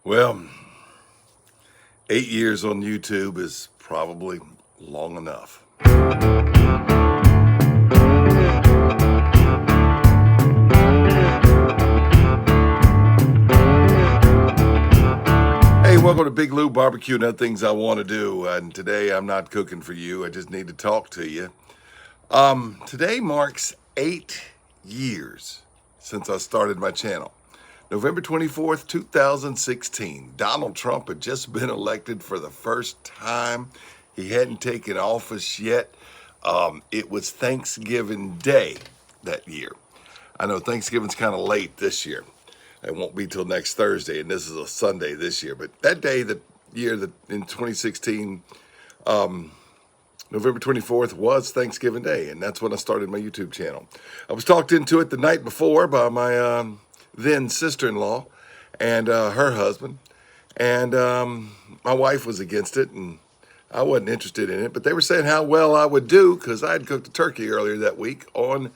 Well, 8 years on YouTube is probably long enough. Hey, welcome to Big Lou Barbecue and other things I want to do. And today I'm not cooking for you. I just need to talk to you. Today marks 8 years since I started my channel. November 24th, 2016. Donald Trump had just been elected for the first time. He hadn't taken office yet. It was Thanksgiving Day that year. I know Thanksgiving's kind of late this year. It won't be till next Thursday, and this is a Sunday this year. But that day, in 2016, November 24th was Thanksgiving Day, and that's when I started my YouTube channel. I was talked into it the night before by my then sister-in-law and her husband, and my wife was against it, and I wasn't interested in it, but they were saying how well I would do because I had cooked a turkey earlier that week on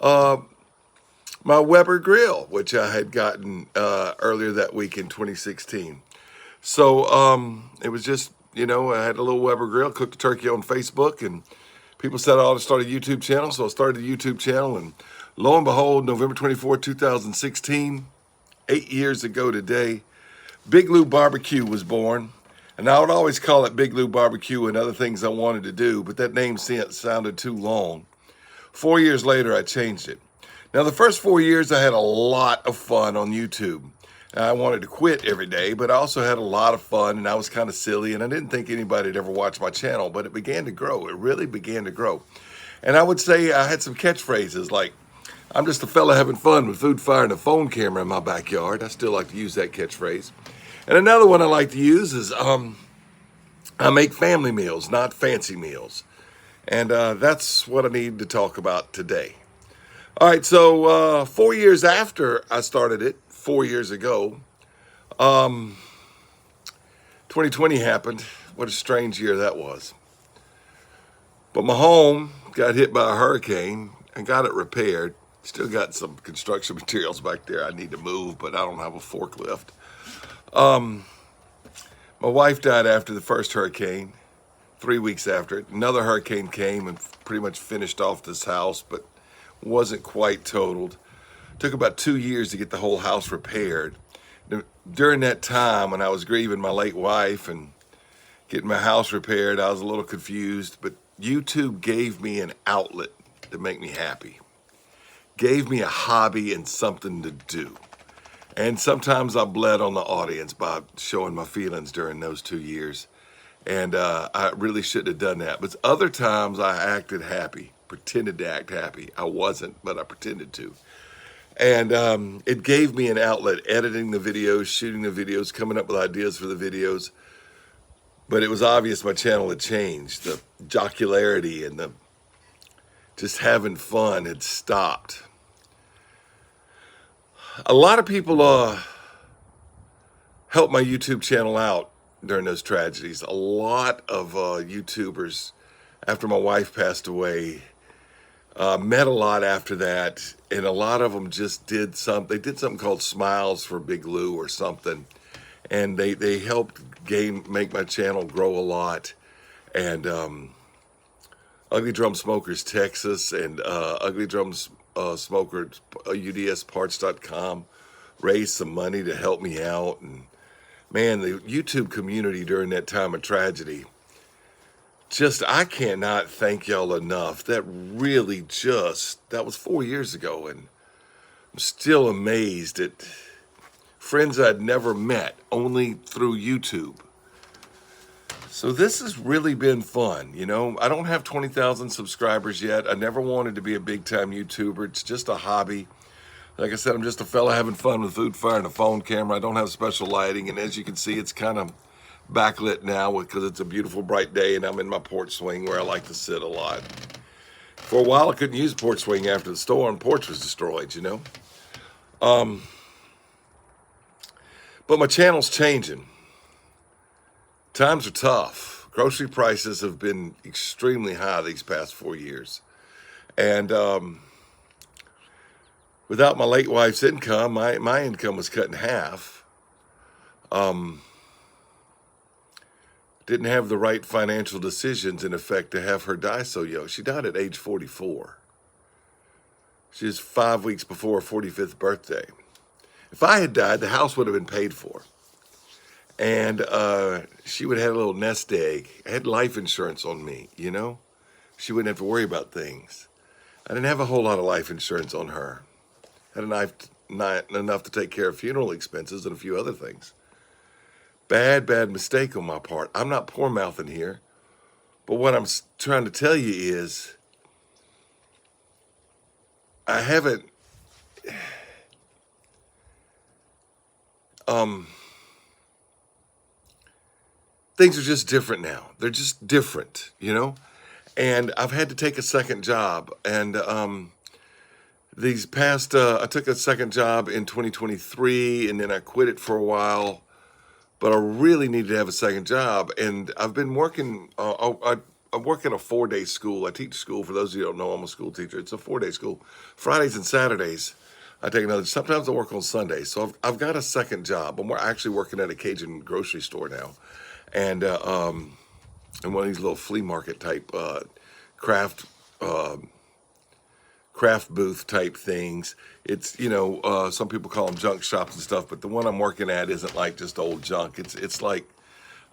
my Weber grill, which I had gotten earlier that week in 2016. So it was just, I had a little Weber grill, cooked a turkey on Facebook, and people said I ought to start a YouTube channel. So I started a YouTube channel, and lo and behold, November 24, 2016, 8 years ago today, Big Lou Barbecue was born. And I would always call it Big Lou Barbecue and other things I wanted to do, but that name sounded too long. 4 years later, I changed it. Now, the first 4 years, I had a lot of fun on YouTube. I wanted to quit every day, but I also had a lot of fun, and I was kind of silly, and I didn't think anybody would ever watch my channel, but it began to grow. It really began to grow. And I would say I had some catchphrases like, I'm just a fella having fun with food, fire, and a phone camera in my backyard. I still like to use that catchphrase. And another one I like to use is, I make family meals, not fancy meals. And that's what I need to talk about today. All right, so 4 years after I started it, 4 years ago, 2020 happened. What a strange year that was. But my home got hit by a hurricane and got it repaired. Still got some construction materials back there I need to move, but I don't have a forklift. My wife died after the first hurricane, 3 weeks after it. Another hurricane came and pretty much finished off this house, but wasn't quite totaled. Took about 2 years to get the whole house repaired. During that time, when I was grieving my late wife and getting my house repaired, I was a little confused, but YouTube gave me an outlet to make me happy. Gave me a hobby and something to do. And sometimes I bled on the audience by showing my feelings during those 2 years. And I really shouldn't have done that. But other times I acted happy, pretended to act happy. I wasn't, but I pretended to. And it gave me an outlet, editing the videos, shooting the videos, coming up with ideas for the videos. But it was obvious my channel had changed. The jocularity and the just having fun had stopped. A lot of people helped my YouTube channel out during those tragedies. A lot of YouTubers, after my wife passed away, met a lot after that, and a lot of them just did something. They did something called Smiles for Big Lou or something, and they helped make my channel grow a lot. And Ugly Drum Smokers Texas and Ugly Drums Smokers UDSparts.com raised some money to help me out. And man, the YouTube community during that time of tragedy, I cannot thank y'all enough. That was 4 years ago, and I'm still amazed at friends I'd never met, only through YouTube. So this has really been fun. I don't have 20,000 subscribers yet. I never wanted to be a big-time YouTuber. It's just a hobby. Like I said, I'm just a fella having fun with food, fire, and a phone camera. I don't have special lighting, and as you can see, it's kind of backlit now because it's a beautiful, bright day, and I'm in my porch swing where I like to sit a lot. For a while, I couldn't use a porch swing after the storm. Porch was destroyed, But my channel's changing. Times are tough. Grocery prices have been extremely high these past 4 years. And without my late wife's income, my income was cut in half. um, didn't have the right financial decisions in effect to have her die so young. She died at age 44. She was 5 weeks before her 45th birthday. If I had died, the house would have been paid for. And she would have had a little nest egg. I had life insurance on me, you know? She wouldn't have to worry about things. I didn't have a whole lot of life insurance on her. Had not enough to take care of funeral expenses and a few other things. Bad mistake on my part. I'm not poor mouthing here, but what I'm trying to tell you is I haven't. Things are just different now. They're just different, you know. And I've had to take a second job, and these past I took a second job in 2023, and then I quit it for a while. But I really needed to have a second job, and I've been working. I work in a 4-day school. I teach school. For those of you who don't know, I'm a school teacher. It's a 4-day school. Fridays and Saturdays, I take another. Sometimes I work on Sundays. So I've got a second job. I'm actually working at a Cajun grocery store now, and in one of these little flea market type craft uh, craft booth type things. It's, some people call them junk shops and stuff, but the one I'm working at isn't like just old junk. It's like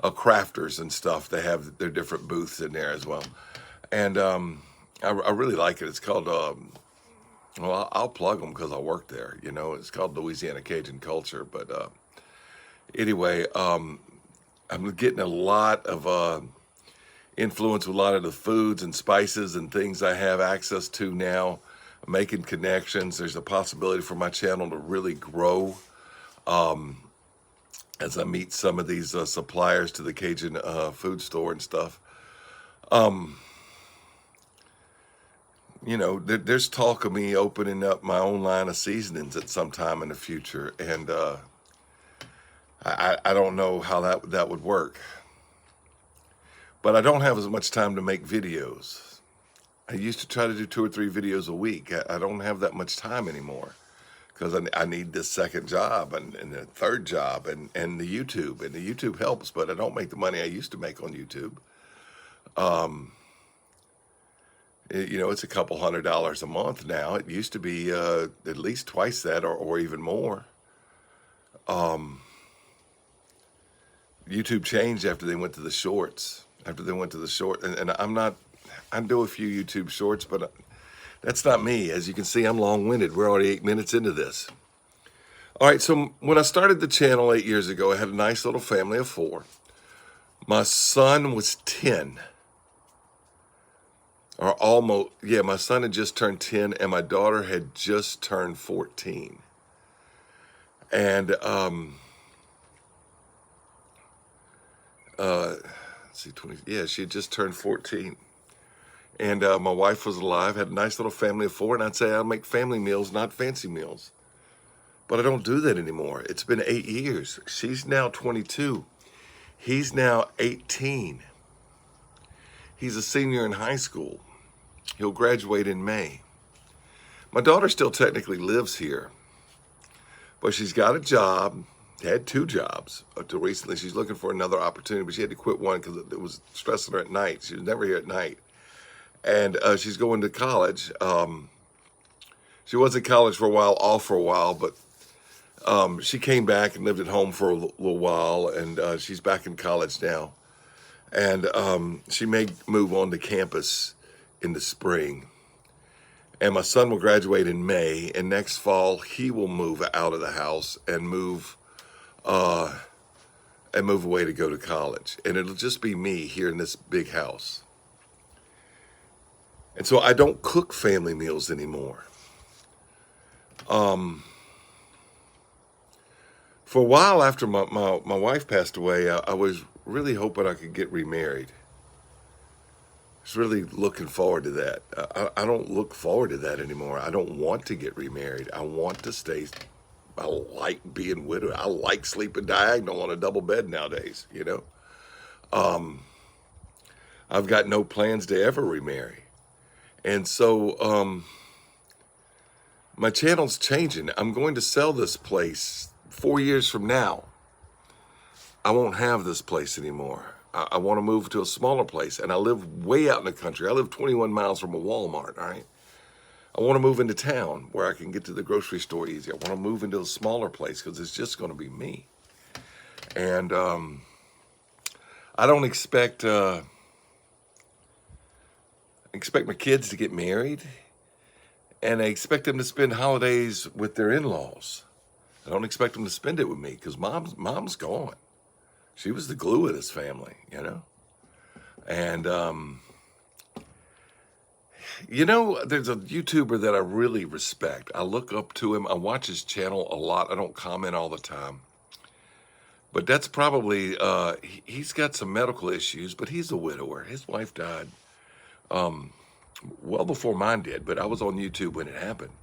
crafters and stuff. They have their different booths in there as well, and I really like it. It's called well, I'll plug them because I work there. It's called Louisiana Cajun Culture. But anyway, I'm getting a lot of influence with a lot of the foods and spices and things I have access to now. Making connections. There's a possibility for my channel to really grow as I meet some of these suppliers to the Cajun food store and stuff. There's talk of me opening up my own line of seasonings at some time in the future, and I don't know how that would work. But I don't have as much time to make videos. I used to try to do 2 or 3 videos a week. I don't have that much time anymore because I need this second job and a third job and the YouTube. And the YouTube helps, but I don't make the money I used to make on YouTube. It's a couple $100 a month now. It used to be at least twice that or even more. YouTube changed after they went to the shorts. And I do a few YouTube shorts, but that's not me. As you can see, I'm long-winded. We're already 8 minutes into this. All right, so when I started the channel 8 years ago, I had a nice little family of 4. My son was 10. Or almost, yeah, my son had just turned 10, and my daughter had just turned 14. And, let's see, 20, yeah, she had just turned 14. And my wife was alive, had a nice little family of 4, and I'd say I'll make family meals, not fancy meals. But I don't do that anymore. It's been 8 years. She's now 22. He's now 18. He's a senior in high school. He'll graduate in May. My daughter still technically lives here, but she's got a job, had 2 jobs until recently. She's looking for another opportunity, but she had to quit one because it was stressing her at night. She was never here at night. And she's going to college. She was in college for a while, off for a while, but she came back and lived at home for a little while, and she's back in college now. And she may move on to campus in the spring. And my son will graduate in May, and next fall he will move out of the house and move away to go to college. And it'll just be me here in this big house. And so I don't cook family meals anymore. For a while after my wife passed away, I was really hoping I could get remarried. I was really looking forward to that. I don't look forward to that anymore. I don't want to get remarried. I want to stay. I like being widowed. I like sleeping diagonal on a double bed nowadays, I've got no plans to ever remarry. And so my channel's changing. I'm going to sell this place 4 years from now. I won't have this place anymore. I want to move to a smaller place, and I live way out in the country. I live 21 miles from a Walmart, all right? I want to move into town where I can get to the grocery store easy. I want to move into a smaller place because it's just going to be me. And I don't expect my kids to get married, and I expect them to spend holidays with their in-laws. I don't expect them to spend it with me because mom's gone. She was the glue of this family, you know? And, you know, there's a YouTuber that I really respect. I look up to him. I watch his channel a lot. I don't comment all the time. But that's probably, he's got some medical issues, but he's a widower. His wife died well before mine did, but I was on YouTube when it happened.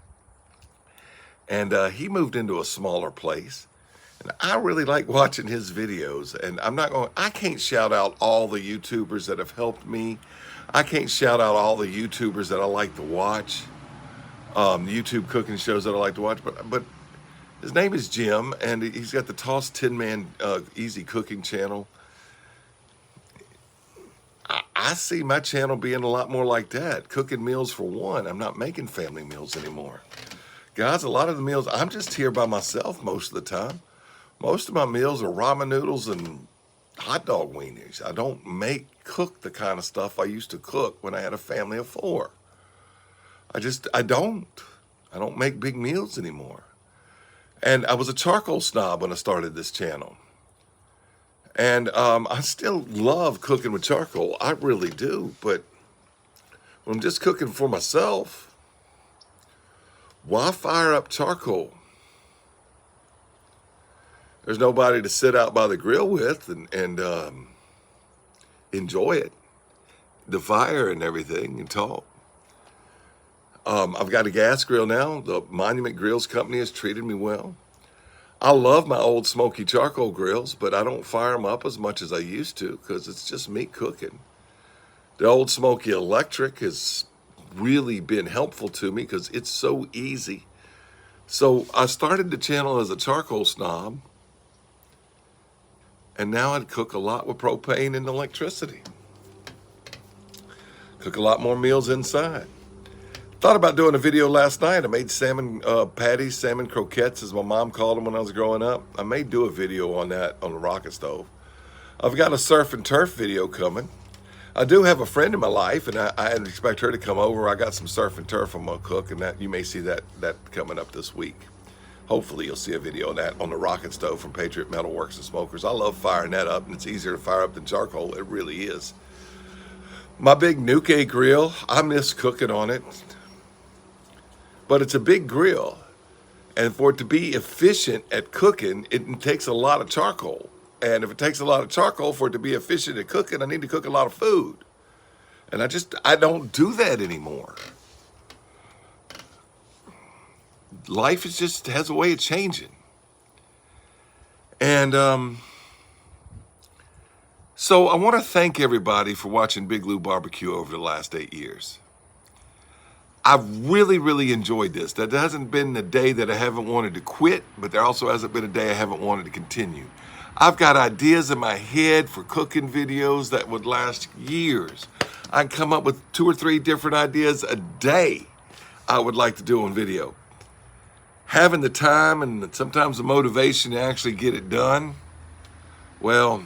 And he moved into a smaller place. And I really like watching his videos. And I can't shout out all the YouTubers that have helped me. I can't shout out all the YouTubers that I like to watch. YouTube cooking shows that I like to watch. But his name is Jim, and he's got the Toss Tin Man Easy Cooking channel. I see my channel being a lot more like that. Cooking meals for one. I'm not making family meals anymore. Guys, a lot of the meals, I'm just here by myself most of the time. Most of my meals are ramen noodles and hot dog wieners. I don't cook the kind of stuff I used to cook when I had a family of 4. I don't make big meals anymore. And I was a charcoal snob when I started this channel. And I still love cooking with charcoal. I really do. But when I'm just cooking for myself, why fire up charcoal? There's nobody to sit out by the grill with and enjoy it, the fire and everything, and talk. I've got a gas grill now. The Monument Grills Company has treated me well. I love my old smoky charcoal grills, but I don't fire them up as much as I used to because it's just me cooking. The old smoky electric has really been helpful to me because it's so easy. So I started the channel as a charcoal snob, and now I cook a lot with propane and electricity. Cook a lot more meals inside. Thought about doing a video last night. I made salmon patties, salmon croquettes, as my mom called them when I was growing up. I may do a video on that on the rocket stove. I've got a surf and turf video coming. I do have a friend in my life, and I expect her to come over. I got some surf and turf I'm gonna cook, and that you may see that coming up this week. Hopefully you'll see a video of that on the rocket stove from Patriot Metalworks and Smokers. I love firing that up, and it's easier to fire up than charcoal. It really is. My big Nuke grill, I miss cooking on it. But it's a big grill. And for it to be efficient at cooking, it takes a lot of charcoal. And if it takes a lot of charcoal for it to be efficient at cooking, I need to cook a lot of food. And I don't do that anymore. Life has a way of changing. And so I want to thank everybody for watching Big Lou Barbecue over the last 8 years. I've really, really enjoyed this. There hasn't been a day that I haven't wanted to quit, but there also hasn't been a day I haven't wanted to continue. I've got ideas in my head for cooking videos that would last years. I can come up with 2 or 3 different ideas a day I would like to do on video. Having the time and sometimes the motivation to actually get it done, well,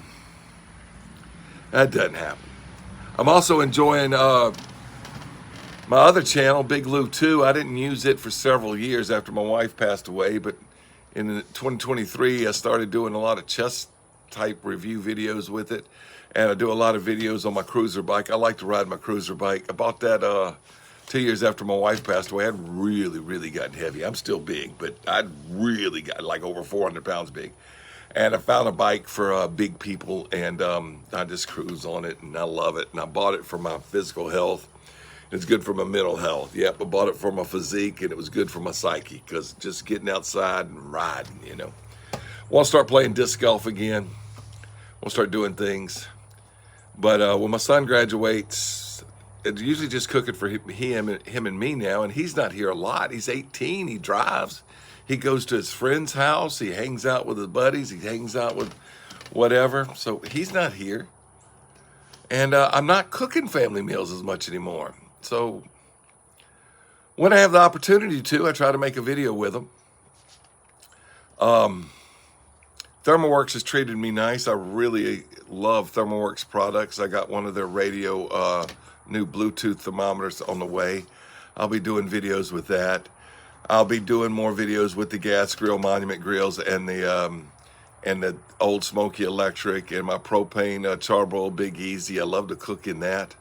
that doesn't happen. I'm also enjoying my other channel, Big Lou 2. I didn't use it for several years after my wife passed away, but in 2023, I started doing a lot of chess type review videos with it, and I do a lot of videos on my cruiser bike. I like to ride my cruiser bike. I bought that 2 years after my wife passed away. I'd really, really gotten heavy. I'm still big, but I'd really got like over 400 pounds big. And I found a bike for big people, and I just cruise on it, and I love it. And I bought it for my physical health. It's good for my mental health. Yep, I bought it for my physique, and it was good for my psyche, because just getting outside and riding, you know. Want to start playing disc golf again. Want to start doing things. But when my son graduates, it's usually just cooking for him and me now, and he's not here a lot. He's 18, he drives. He goes to his friend's house, he hangs out with his buddies, he hangs out with whatever. So he's not here. And I'm not cooking family meals as much anymore. So when I have the opportunity to, I try to make a video with them. ThermoWorks has treated me nice. I really love ThermoWorks products. I got one of their radio new Bluetooth thermometers on the way. I'll be doing videos with that. I'll be doing more videos with the gas grill, Monument grills, and the Old Smoky Electric, and my propane charbroil Big Easy. I love to cook in that.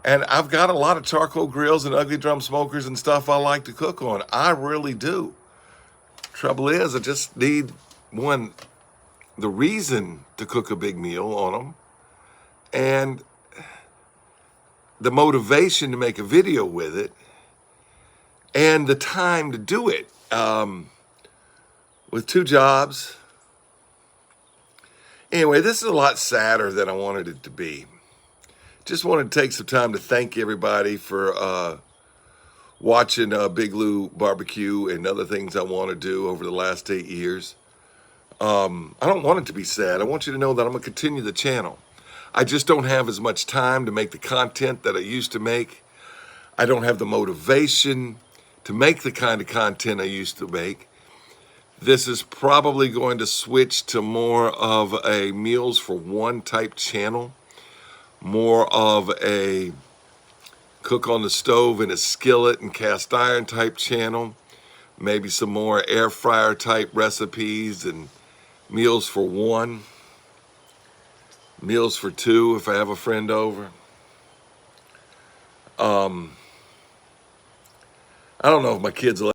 And I've got a lot of charcoal grills and ugly drum smokers and stuff I like to cook on. I really do. Trouble is, I just need the reason to cook a big meal on them, and the motivation to make a video with it, and the time to do it. With 2 jobs. Anyway, this is a lot sadder than I wanted it to be. Just wanted to take some time to thank everybody for watching Big Lou Barbecue and other things I want to do over the last 8 years. I don't want it to be sad. I want you to know that I'm going to continue the channel. I just don't have as much time to make the content that I used to make. I don't have the motivation to make the kind of content I used to make. This is probably going to switch to more of a meals for one type channel, more of a cook on the stove in a skillet and cast iron type channel, maybe some more air fryer type recipes and meals for one, meals for two if I have a friend over. I don't know if my kids will.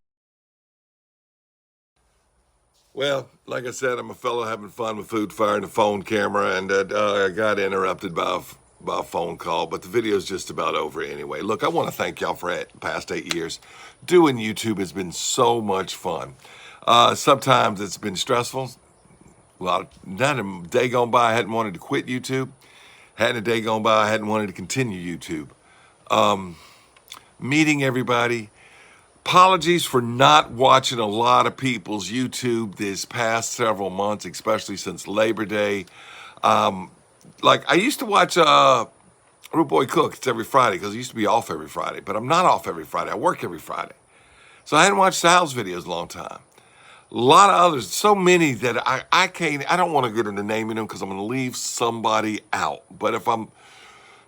Well, like I said, I'm a fellow having fun with Food Fire and the phone camera, and I got interrupted by a phone call, but the video's just about over anyway. Look, I want to thank y'all for the past 8 years. Doing YouTube has been so much fun. Sometimes it's been stressful. Well, not a day gone by I hadn't wanted to quit YouTube. Hadn't a day gone by I hadn't wanted to continue YouTube. Meeting everybody. Apologies for not watching a lot of people's YouTube this past several months, especially since Labor Day. Like I used to watch Rude Boy Cooks every Friday because I used to be off every Friday, but I'm not off every Friday. I work every Friday. So I hadn't watched Sal's videos in a long time. A lot of others, so many that I don't want to get into naming them because I'm going to leave somebody out. But if I'm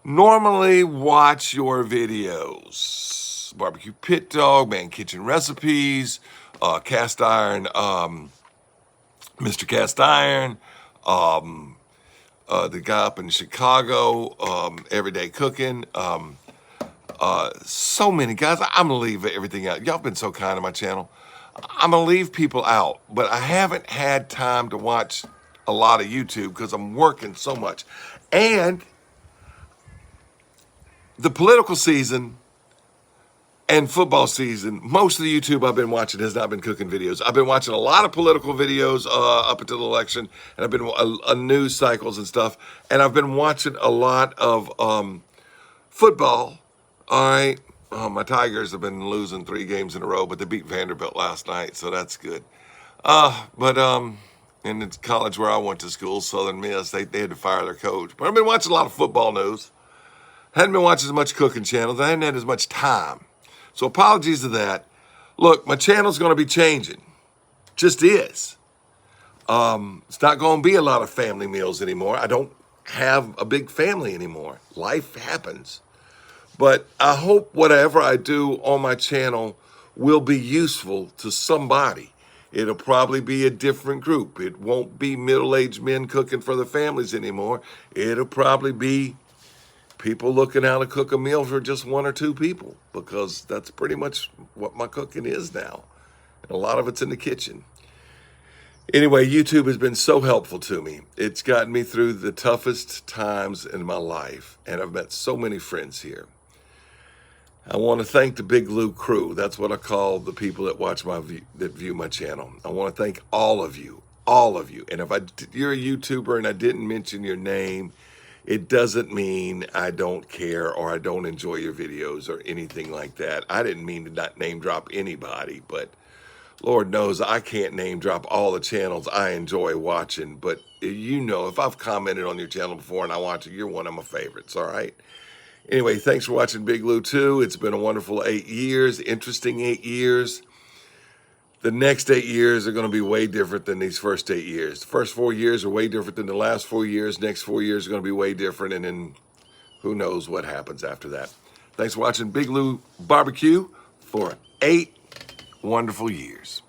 normally watch your videos, Barbecue Pit Dog, Man Kitchen Recipes, Cast Iron, Mr. Cast Iron, the guy up in Chicago, Everyday Cooking, so many guys. I'm gonna leave everything out. Y'all been so kind to my channel. I'm gonna leave people out, but I haven't had time to watch a lot of YouTube because I'm working so much. And the political season and football season, most of the YouTube I've been watching has not been cooking videos. I've been watching a lot of political videos up until the election, and I've been news cycles and stuff, and I've been watching a lot of football. All right, my Tigers have been losing 3 games in a row, but they beat Vanderbilt last night, so that's good. But in the college where I went to school, Southern Miss, they had to fire their coach. But I've been watching a lot of football news. Hadn't been watching as much cooking channels. I hadn't had as much time. So apologies to that. Look, my channel's going to be changing. Just is. It's not going to be a lot of family meals anymore. I don't have a big family anymore. Life happens. But I hope whatever I do on my channel will be useful to somebody. It'll probably be a different group. It won't be middle-aged men cooking for their families anymore. It'll probably be people looking how to cook a meal for just 1 or 2 people, because that's pretty much what my cooking is now. And a lot of it's in the kitchen. Anyway, YouTube has been so helpful to me. It's gotten me through the toughest times in my life, and I've met so many friends here. I want to thank the Big Lou crew. That's what I call the people that watch that view my channel. I want to thank all of you. And if you're a YouTuber and I didn't mention your name, it doesn't mean I don't care or I don't enjoy your videos or anything like that. I didn't mean to not name drop anybody, but Lord knows I can't name drop all the channels I enjoy watching, but you know, if I've commented on your channel before and I watch it, you're one of my favorites, all right? Anyway, thanks for watching Big Lou 2. It's been a wonderful 8 years, interesting 8 years. The next 8 years are going to be way different than these first 8 years. The first 4 years are way different than the last 4 years. Next 4 years are going to be way different, and then who knows what happens after that. Thanks for watching Big Lou Barbecue for 8 wonderful years.